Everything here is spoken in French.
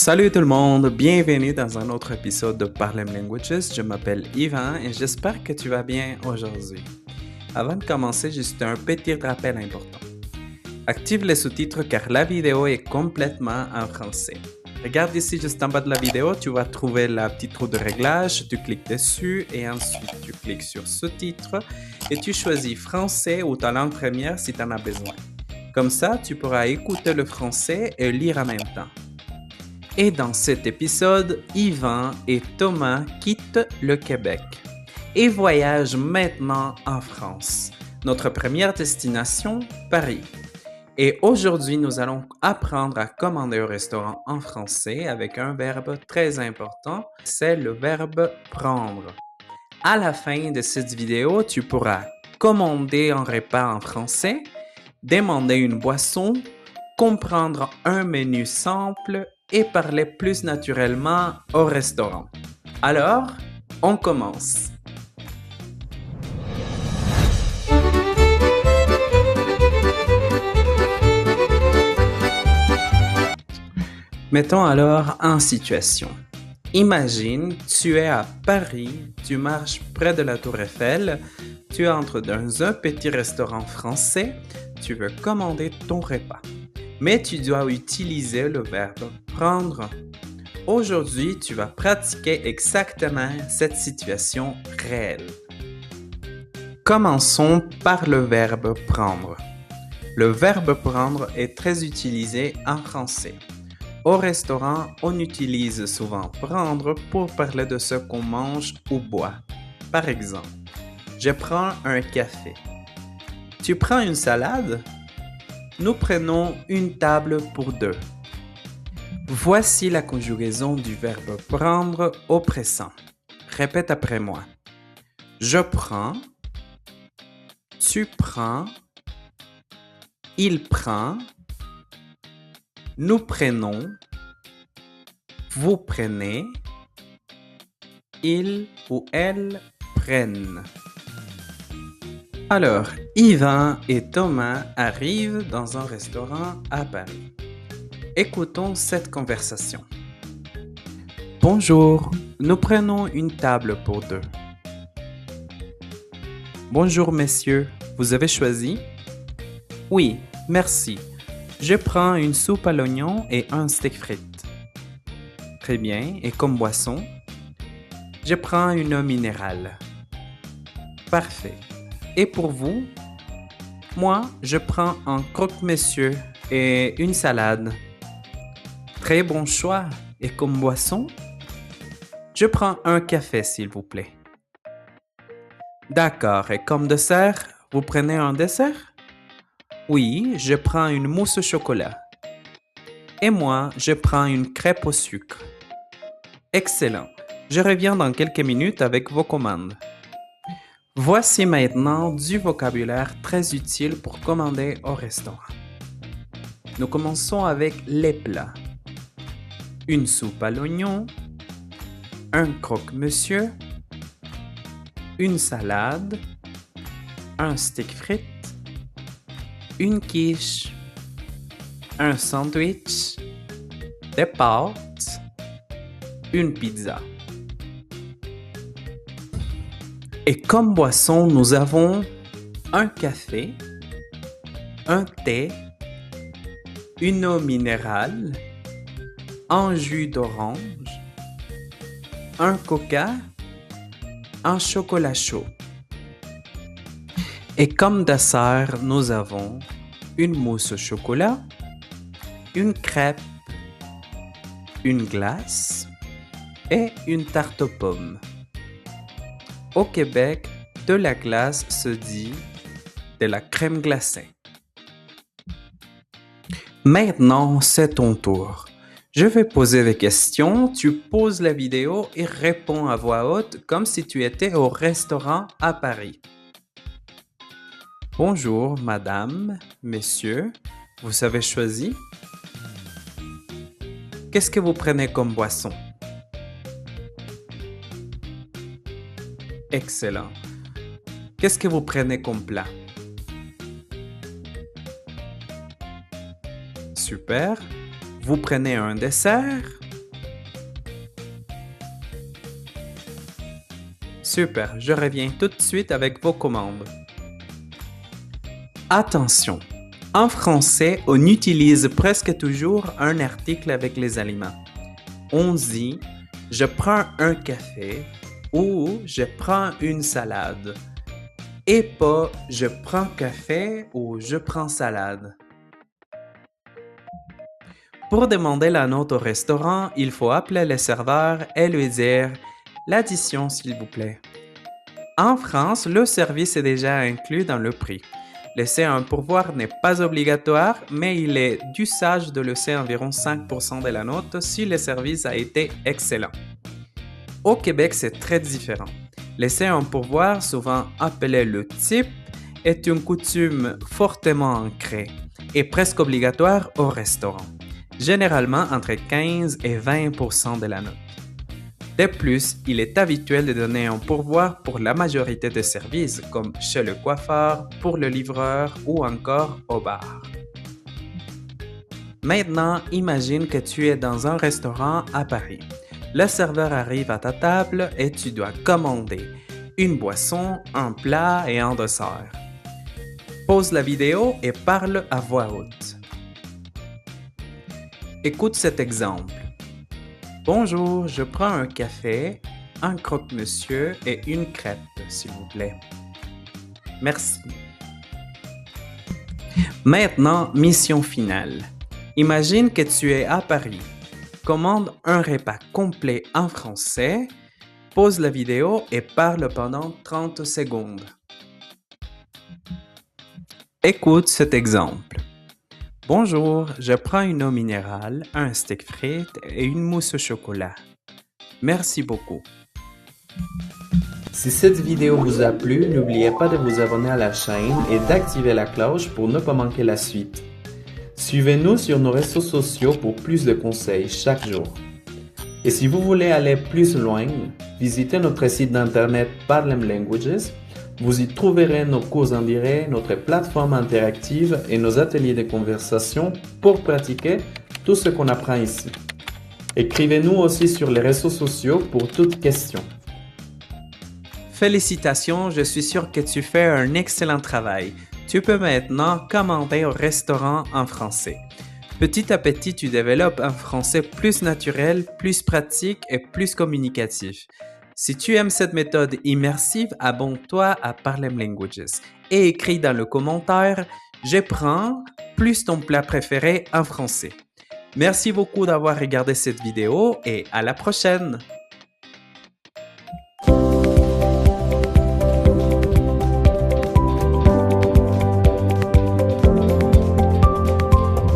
Salut tout le monde, bienvenue dans un autre épisode de Parlem Languages. Je m'appelle Yvan et j'espère que tu vas bien aujourd'hui. Avant de commencer, juste un petit rappel important. Active les sous-titres car la vidéo est complètement en français. Regarde ici juste en bas de la vidéo, tu vas trouver la petite roue de réglage, tu cliques dessus et ensuite tu cliques sur sous-titres et tu choisis français ou ta langue première si tu en as besoin. Comme ça, tu pourras écouter le français et lire en même temps. Et dans cet épisode, Yvan et Thomas quittent le Québec et voyagent maintenant en France. Notre première destination, Paris. Et aujourd'hui, nous allons apprendre à commander au restaurant en français avec un verbe très important, c'est le verbe prendre. À la fin de cette vidéo, tu pourras commander un repas en français, demander une boisson, comprendre un menu simple et parler plus naturellement au restaurant. Alors, on commence. Mettons alors en situation. Imagine, tu es à Paris, tu marches près de la Tour Eiffel, tu entres dans un petit restaurant français, tu veux commander ton repas. Mais tu dois utiliser le verbe prendre. Aujourd'hui, tu vas pratiquer exactement cette situation réelle. Commençons par le verbe prendre. Le verbe prendre est très utilisé en français. Au restaurant, on utilise souvent prendre pour parler de ce qu'on mange ou boit. Par exemple, je prends un café. Tu prends une salade? Nous prenons une table pour deux. Voici la conjugaison du verbe prendre au présent. Répète après moi. Je prends, tu prends, il prend, nous prenons, vous prenez, il ou elle prennent. Alors, Yvan et Thomas arrivent dans un restaurant à Paris. Écoutons cette conversation. Bonjour, nous prenons une table pour deux. Bonjour messieurs, vous avez choisi? Oui, merci. Je prends une soupe à l'oignon et un steak frites. Très bien, et comme boisson? Je prends une eau minérale. Parfait. Et pour vous? Moi, je prends un croque-monsieur et une salade. Très bon choix. Et comme boisson? Je prends un café, s'il vous plaît. D'accord. Et comme dessert, vous prenez un dessert? Oui, je prends une mousse au chocolat. Et moi, je prends une crêpe au sucre. Excellent. Je reviens dans quelques minutes avec vos commandes. Voici maintenant du vocabulaire très utile pour commander au restaurant. Nous commençons avec les plats. Une soupe à l'oignon, un croque-monsieur, une salade, un steak frites, une quiche, un sandwich, des pâtes, une pizza. Et comme boisson, nous avons un café, un thé, une eau minérale, un jus d'orange, un coca, un chocolat chaud. Et comme dessert, nous avons une mousse au chocolat, une crêpe, une glace et une tarte aux pommes. Au Québec, de la glace se dit de la crème glacée. Maintenant, c'est ton tour. Je vais poser des questions, tu poses la vidéo et réponds à voix haute comme si tu étais au restaurant à Paris. Bonjour, madame, messieurs, vous avez choisi? Qu'est-ce que vous prenez comme boisson? Excellent. Qu'est-ce que vous prenez comme plat? Super. Vous prenez un dessert? Super, je reviens tout de suite avec vos commandes. Attention! En français, on utilise presque toujours un article avec les aliments. On dit « je prends un café » ou « je prends une salade » et pas « je prends café » ou « je prends salade ». Pour demander la note au restaurant, il faut appeler le serveur et lui dire « l'addition s'il vous plaît ». En France, le service est déjà inclus dans le prix. Laisser un pourboire n'est pas obligatoire, mais il est d'usage de laisser environ 5% de la note si le service a été excellent. Au Québec, c'est très différent. Laisser un pourboire, souvent appelé le tip, est une coutume fortement ancrée et presque obligatoire au restaurant, généralement entre 15 et 20% de la note. De plus, il est habituel de donner un pourboire pour la majorité des services, comme chez le coiffeur, pour le livreur ou encore au bar. Maintenant, imagine que tu es dans un restaurant à Paris. Le serveur arrive à ta table et tu dois commander une boisson, un plat et un dessert. Pause la vidéo et parle à voix haute. Écoute cet exemple. Bonjour, je prends un café, un croque-monsieur et une crêpe, s'il vous plaît. Merci. Maintenant, mission finale. Imagine que tu es à Paris. Commande un repas complet en français, pause la vidéo et parle pendant 30 secondes. Écoute cet exemple. Bonjour, je prends une eau minérale, un steak frites et une mousse au chocolat. Merci beaucoup. Si cette vidéo vous a plu, n'oubliez pas de vous abonner à la chaîne et d'activer la cloche pour ne pas manquer la suite. Suivez-nous sur nos réseaux sociaux pour plus de conseils chaque jour. Et si vous voulez aller plus loin, visitez notre site d'internet Parlem Languages. Vous y trouverez nos cours en direct, notre plateforme interactive et nos ateliers de conversation pour pratiquer tout ce qu'on apprend ici. Écrivez-nous aussi sur les réseaux sociaux pour toute question. Félicitations, je suis sûr que tu fais un excellent travail. Tu peux maintenant commander au restaurant en français. Petit à petit, tu développes un français plus naturel, plus pratique et plus communicatif. Si tu aimes cette méthode immersive, abonne-toi à Parlem Languages et écris dans le commentaire « Je prends » plus ton plat préféré en français. Merci beaucoup d'avoir regardé cette vidéo et à la prochaine!